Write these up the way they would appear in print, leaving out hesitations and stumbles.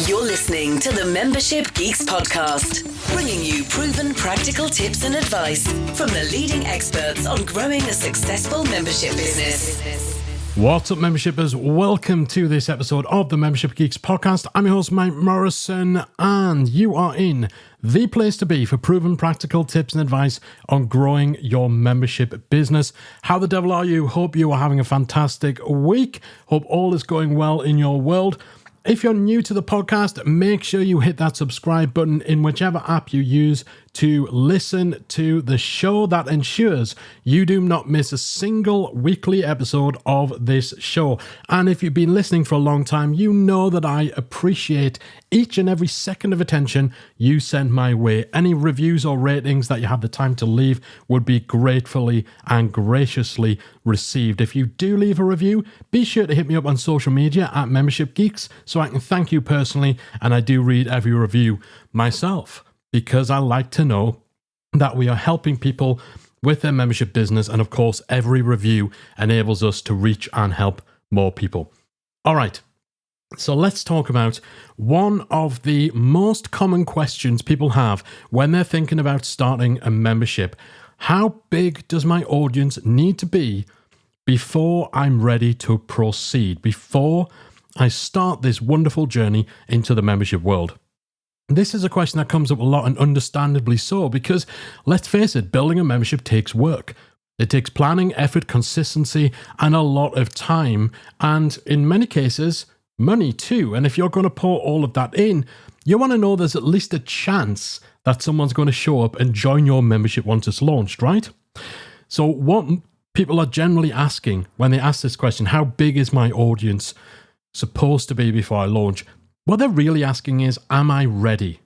You're listening to the Membership Geeks podcast, bringing you proven practical tips and advice from the leading experts on growing a successful membership business. What's up, membershipers? Welcome to this episode of the Membership Geeks podcast. I'm your host, Mike Morrison, and you are in the place to be for proven practical tips and advice on growing your membership business. How the devil are you? Hope you are having a fantastic week. Hope all is going well in your world. If you're new to the podcast, make sure you hit that subscribe button in whichever app you use to listen to the show. That ensures you do not miss a single weekly episode of this show. And if you've been listening for a long time, you know that I appreciate each and every second of attention you send my way. Any reviews or ratings that you have the time to leave would be gratefully and graciously received. If you do leave a review, be sure to hit me up on social media at Membership Geeks so I can thank you personally, and I do read every review myself, because I like to know that we are helping people with their membership business. And of course, every review enables us to reach and help more people. All right. So let's talk about one of the most common questions people have when they're thinking about starting a membership. How big does my audience need to be before I'm ready to proceed, before I start this wonderful journey into the membership world? This is a question that comes up a lot, and understandably so, because let's face it, building a membership takes work. It takes planning, effort, consistency, and a lot of time, and in many cases, money too. And if you're going to pour all of that in, you want to know there's at least a chance that someone's going to show up and join your membership once it's launched, right? So what people are generally asking when they ask this question, how big is my audience supposed to be before I launch? What they're really asking is, am I ready?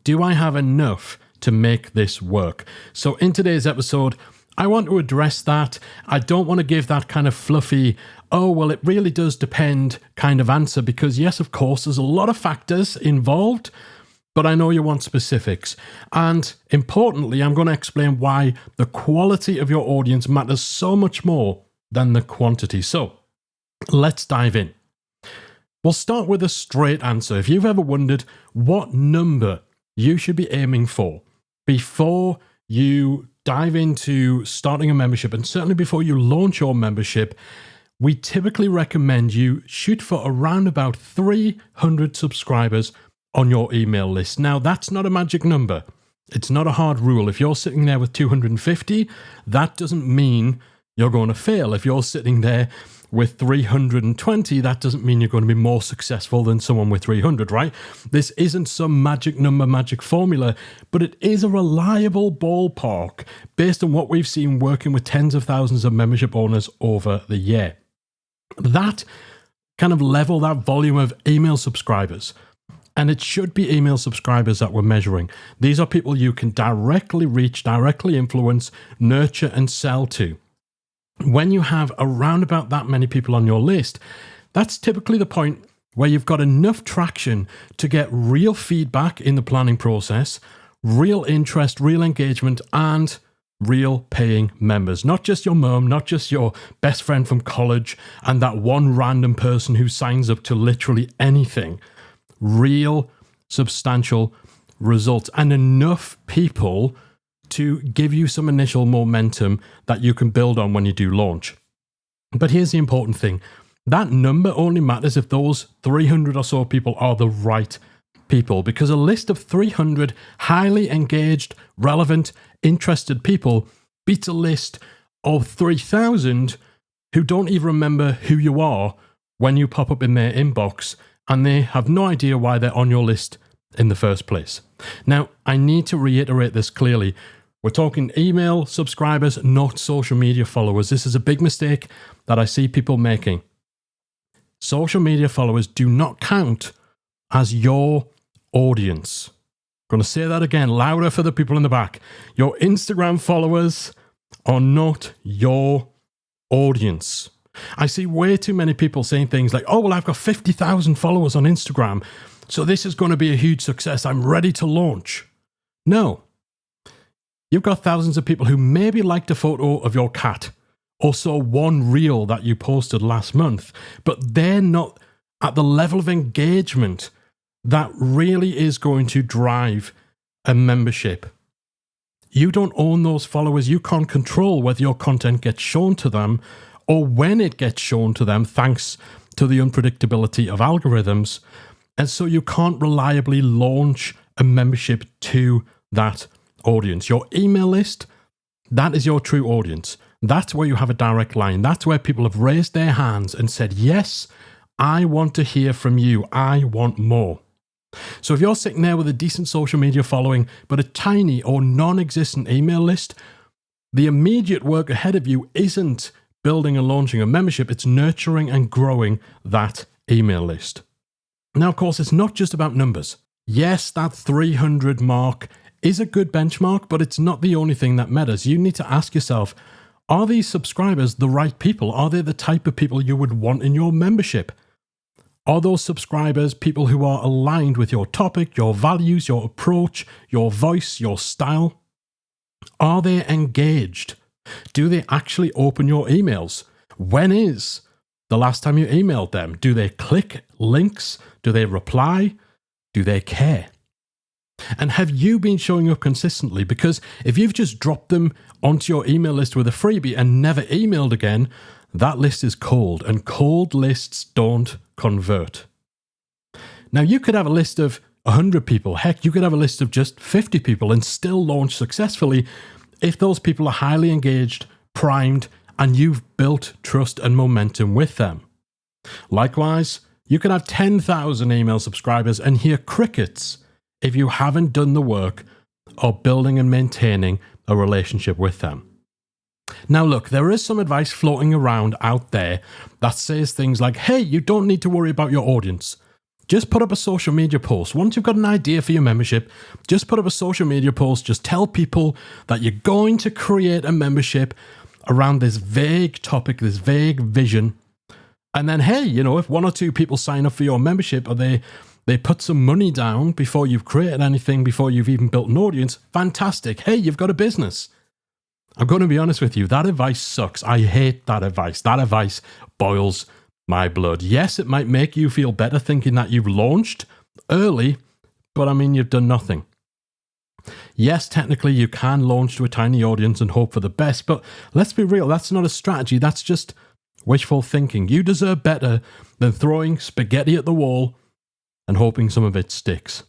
Do I have enough to make this work? So in today's episode, I want to address that. I don't want to give that kind of fluffy, oh, well, it really does depend kind of answer, because yes, of course, there's a lot of factors involved, but I know you want specifics. And importantly, I'm going to explain why the quality of your audience matters so much more than the quantity. So let's dive in. We'll start with a straight answer. If you've ever wondered what number you should be aiming for before you dive into starting a membership, and certainly before you launch your membership, we typically recommend you shoot for around about 300 subscribers on your email list. Now, that's not a magic number. It's not a hard rule. If you're sitting there with 250, that doesn't mean you're going to fail. If you're sitting there with 320, that doesn't mean you're going to be more successful than someone with 300, right? This isn't some magic number, magic formula, but it is a reliable ballpark based on what we've seen working with tens of thousands of membership owners over the year. That kind of level, that volume of email subscribers, and it should be email subscribers that we're measuring. These are people you can directly reach, directly influence, nurture, and sell to. When you have around about that many people on your list, that's typically the point where you've got enough traction to get real feedback in the planning process, real interest, real engagement, and real paying members. Not just your mom, not just your best friend from college, and that one random person who signs up to literally anything. Real, substantial results, and enough people to give you some initial momentum that you can build on when you do launch. But here's the important thing. That number only matters if those 300 or so people are the right people, because a list of 300 highly engaged, relevant, interested people beats a list of 3,000 who don't even remember who you are when you pop up in their inbox, and they have no idea why they're on your list in the first place. Now, I need to reiterate this clearly. We're talking email subscribers, not social media followers. This is a big mistake that I see people making. Social media followers do not count as your audience. I'm going to say that again, louder for the people in the back. Your Instagram followers are not your audience. I see way too many people saying things like, oh, well, I've got 50,000 followers on Instagram, so this is going to be a huge success. I'm ready to launch. No. You've got thousands of people who maybe liked a photo of your cat or saw one reel that you posted last month, but they're not at the level of engagement that really is going to drive a membership. You don't own those followers. You can't control whether your content gets shown to them or when it gets shown to them, thanks to the unpredictability of algorithms. And so you can't reliably launch a membership to that audience. Your email list, that is your true audience. That's where you have a direct line. That's where people have raised their hands and said, yes, I want to hear from you. I want more. So if you're sitting there with a decent social media following, but a tiny or non-existent email list, the immediate work ahead of you isn't building and launching a membership. It's nurturing and growing that email list. Now, of course, it's not just about numbers. Yes, that 300 mark is a good benchmark, but it's not the only thing that matters. You need to ask yourself, are these subscribers the right people? Are they the type of people you would want in your membership? Are those subscribers people who are aligned with your topic, your values, your approach, your voice, your style? Are they engaged? Do they actually open your emails? When is the last time you emailed them? Do they click links? Do they reply? Do they care? And have you been showing up consistently? Because if you've just dropped them onto your email list with a freebie and never emailed again, that list is cold, and cold lists don't convert. Now, you could have a list of 100 people. Heck, you could have a list of just 50 people and still launch successfully if those people are highly engaged, primed, and you've built trust and momentum with them. Likewise, you can have 10,000 email subscribers and hear crickets if you haven't done the work of building and maintaining a relationship with them. Now look, there is some advice floating around out there that says things like, hey, you don't need to worry about your audience. Just put up a social media post. Once you've got an idea for your membership, just put up a social media post. Just tell people that you're going to create a membership around this vague topic, this vague vision. And then, hey, if one or two people sign up for your membership or they put some money down before you've created anything, before you've even built an audience, fantastic. Hey, you've got a business. I'm going to be honest with you, that advice sucks. I hate that advice. That advice boils my blood. Yes, it might make you feel better thinking that you've launched early, but you've done nothing. Yes, technically you can launch to a tiny audience and hope for the best, but let's be real, that's not a strategy. That's just wishful thinking. You deserve better than throwing spaghetti at the wall and hoping some of it sticks.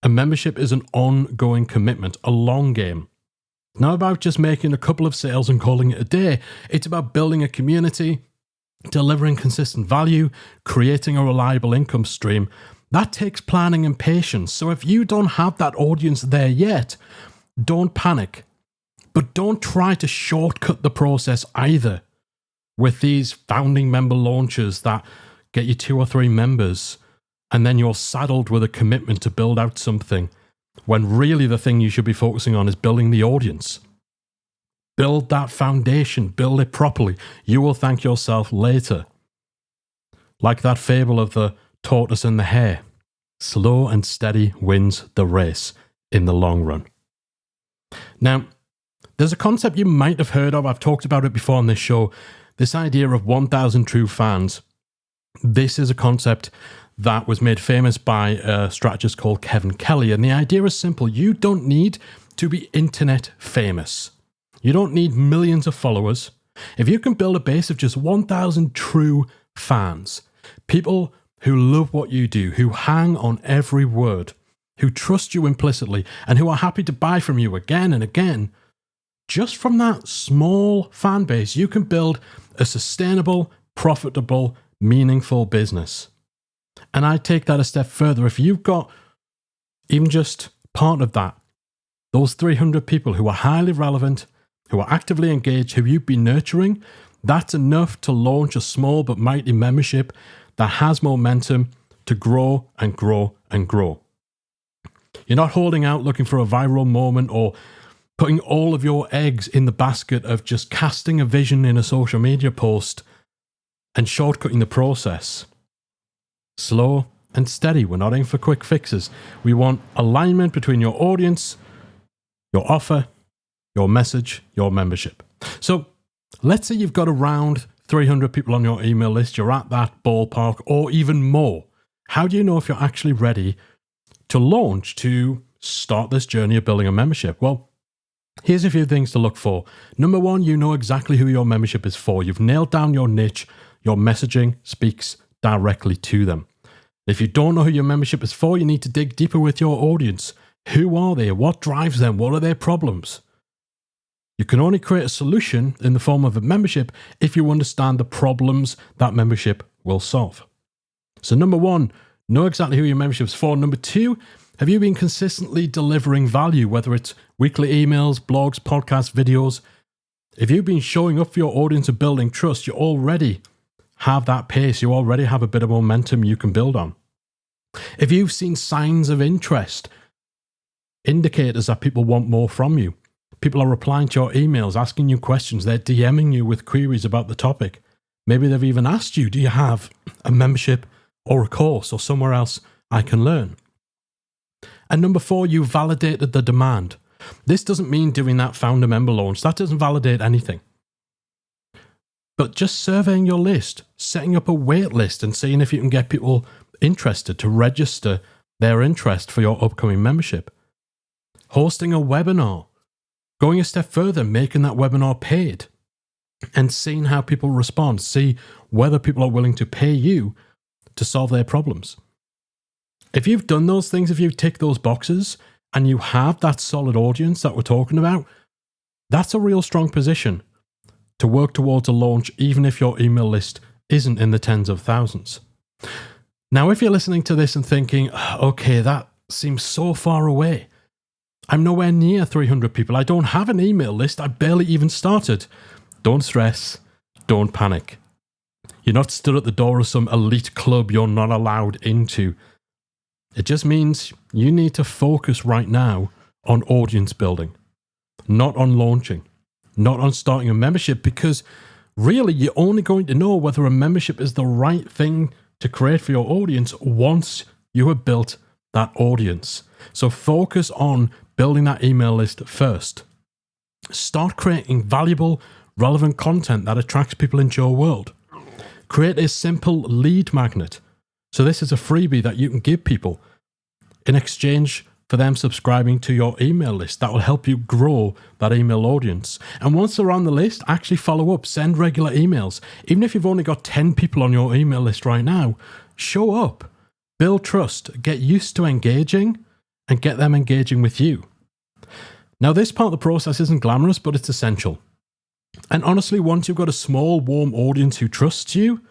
A membership is an ongoing commitment, a long game. It's not about just making a couple of sales and calling it a day. It's about building a community, delivering consistent value, creating a reliable income stream. That takes planning and patience. So if you don't have that audience there yet, don't panic. But don't try to shortcut the process either with these founding member launches that get you 2 or 3 members, and then you're saddled with a commitment to build out something, when really the thing you should be focusing on is building the audience. Build that foundation, build it properly. You will thank yourself later. Like that fable of the tortoise and the hare. Slow and steady wins the race in the long run. Now, there's a concept you might have heard of. I've talked about it before on this show. This idea of 1,000 true fans. This is a concept that was made famous by a strategist called Kevin Kelly. And the idea is simple. You don't need to be internet famous. You don't need millions of followers. If you can build a base of just 1,000 true fans, people who love what you do, who hang on every word, who trust you implicitly, and who are happy to buy from you again and again, just from that small fan base, you can build a sustainable, profitable, meaningful business. And I take that a step further. If you've got even just part of that, those 300 people who are highly relevant, who are actively engaged, who you've been nurturing, that's enough to launch a small but mighty membership that has momentum to grow and grow and grow. You're not holding out looking for a viral moment or putting all of your eggs in the basket of just casting a vision in a social media post and shortcutting the process. Slow and steady. We're not in for quick fixes. We want alignment between your audience, your offer, your message, your membership. So let's say you've got around 300 people on your email list. You're at that ballpark or even more. How do you know if you're actually ready to launch, to start this journey of building a membership? Well, here's a few things to look for. Number one, you know exactly who your membership is for. You've nailed down your niche. Your messaging speaks directly to them. If you don't know who your membership is for, you need to dig deeper with your audience. Who are they? What drives them? What are their problems? You can only create a solution in the form of a membership if you understand the problems that membership will solve. So number one, know exactly who your membership is for. Number two, have you been consistently delivering value, whether it's weekly emails, blogs, podcasts, videos? If you've been showing up for your audience and building trust, you already have that pace. You already have a bit of momentum you can build on. If you've seen signs of interest, indicators that people want more from you, people are replying to your emails, asking you questions, they're DMing you with queries about the topic. Maybe they've even asked you, do you have a membership or a course or somewhere else I can learn? And number four, you validated the demand. This doesn't mean doing that founder member launch. That doesn't validate anything. But just surveying your list, setting up a wait list and seeing if you can get people interested to register their interest for your upcoming membership. Hosting a webinar, going a step further, making that webinar paid and seeing how people respond, see whether people are willing to pay you to solve their problems. If you've done those things, if you've ticked those boxes and you have that solid audience that we're talking about, that's a real strong position to work towards a launch, even if your email list isn't in the tens of thousands. Now, if you're listening to this and thinking, okay, that seems so far away. I'm nowhere near 300 people. I don't have an email list. I barely even started. Don't stress. Don't panic. You're not stood at the door of some elite club you're not allowed into. It just means you need to focus right now on audience building, not on launching. Not on starting a membership, because really you're only going to know whether a membership is the right thing to create for your audience once you have built that audience. So focus on building that email list first. Start creating valuable, relevant content that attracts people into your world. Create a simple lead magnet. So this is a freebie that you can give people in exchange for them subscribing to your email list. That will help you grow that email audience. And once they're on the list, actually follow up, send regular emails. Even if you've only got 10 people on your email list right now, show up, build trust, get used to engaging, and get them engaging with you. Now, this part of the process isn't glamorous, but it's essential. And honestly, once you've got a small, warm audience who trusts you,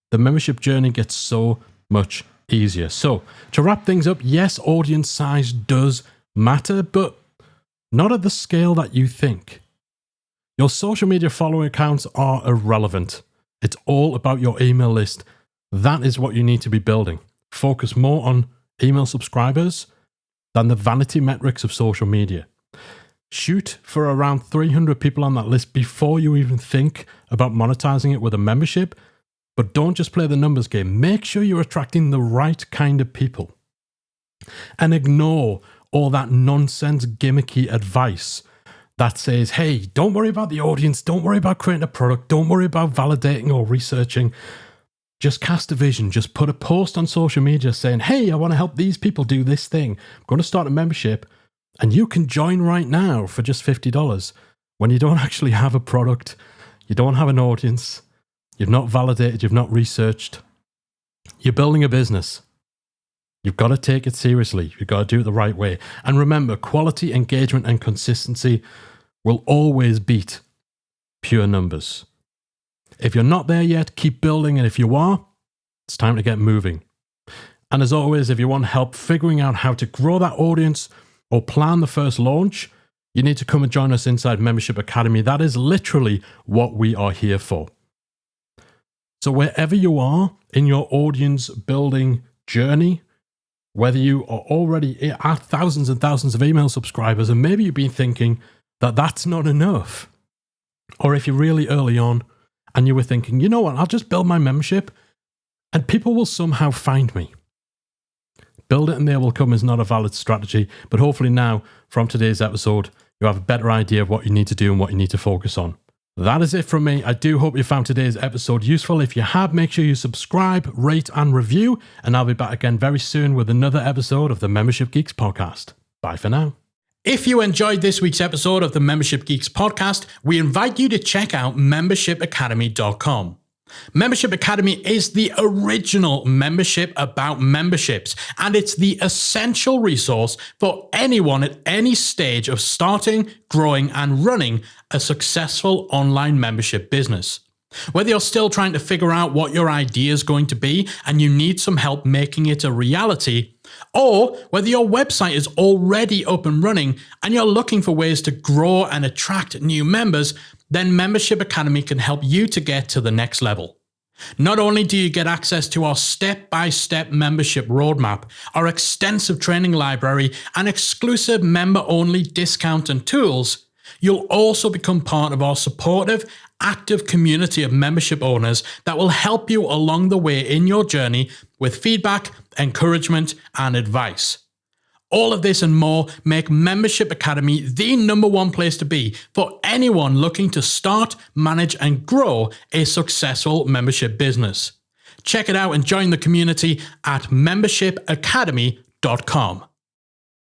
the membership journey gets so much easier. So, to wrap things up, yes, audience size does matter, but not at the scale that you think. Your social media following accounts are irrelevant. It's all about your email list. That is what you need to be building. Focus more on email subscribers than the vanity metrics of social media. Shoot for around 300 people on that list before you even think about monetizing it with a membership. But don't just play the numbers game. Make sure you're attracting the right kind of people. And ignore all that nonsense gimmicky advice that says, hey, don't worry about the audience. Don't worry about creating a product. Don't worry about validating or researching. Just cast a vision. Just put a post on social media saying, hey, I want to help these people do this thing. I'm going to start a membership. And you can join right now for just $50 when you don't actually have a product. You don't have an audience. You've not validated, you've not researched. You're building a business. You've got to take it seriously. You've got to do it the right way. And remember, quality, engagement, and consistency will always beat pure numbers. If you're not there yet, keep building. And if you are, it's time to get moving. And as always, if you want help figuring out how to grow that audience or plan the first launch, you need to come and join us inside Membership Academy. That is literally what we are here for. So wherever you are in your audience building journey, whether you are already at thousands and thousands of email subscribers, and maybe you've been thinking that that's not enough, or if you're really early on and you were thinking, you know what, I'll just build my membership and people will somehow find me. Build it and they will come is not a valid strategy, but hopefully now from today's episode, you have a better idea of what you need to do and what you need to focus on. That is it from me. I do hope you found today's episode useful. If you have, make sure you subscribe, rate, and review. And I'll be back again very soon with another episode of the Membership Geeks podcast. Bye for now. If you enjoyed this week's episode of the Membership Geeks podcast, we invite you to check out membershipacademy.com. Membership Academy is the original membership about memberships, and it's the essential resource for anyone at any stage of starting, growing, and running a successful online membership business. Whether you're still trying to figure out what your idea is going to be and you need some help making it a reality, or whether your website is already up and running and you're looking for ways to grow and attract new members, then Membership Academy can help you to get to the next level. Not only do you get access to our step-by-step membership roadmap, our extensive training library, and exclusive member-only discount and tools, you'll also become part of our supportive, active community of membership owners that will help you along the way in your journey with feedback, encouragement, and advice. All of this and more make Membership Academy the #1 place to be for anyone looking to start, manage, and grow a successful membership business. Check it out and join the community at membershipacademy.com.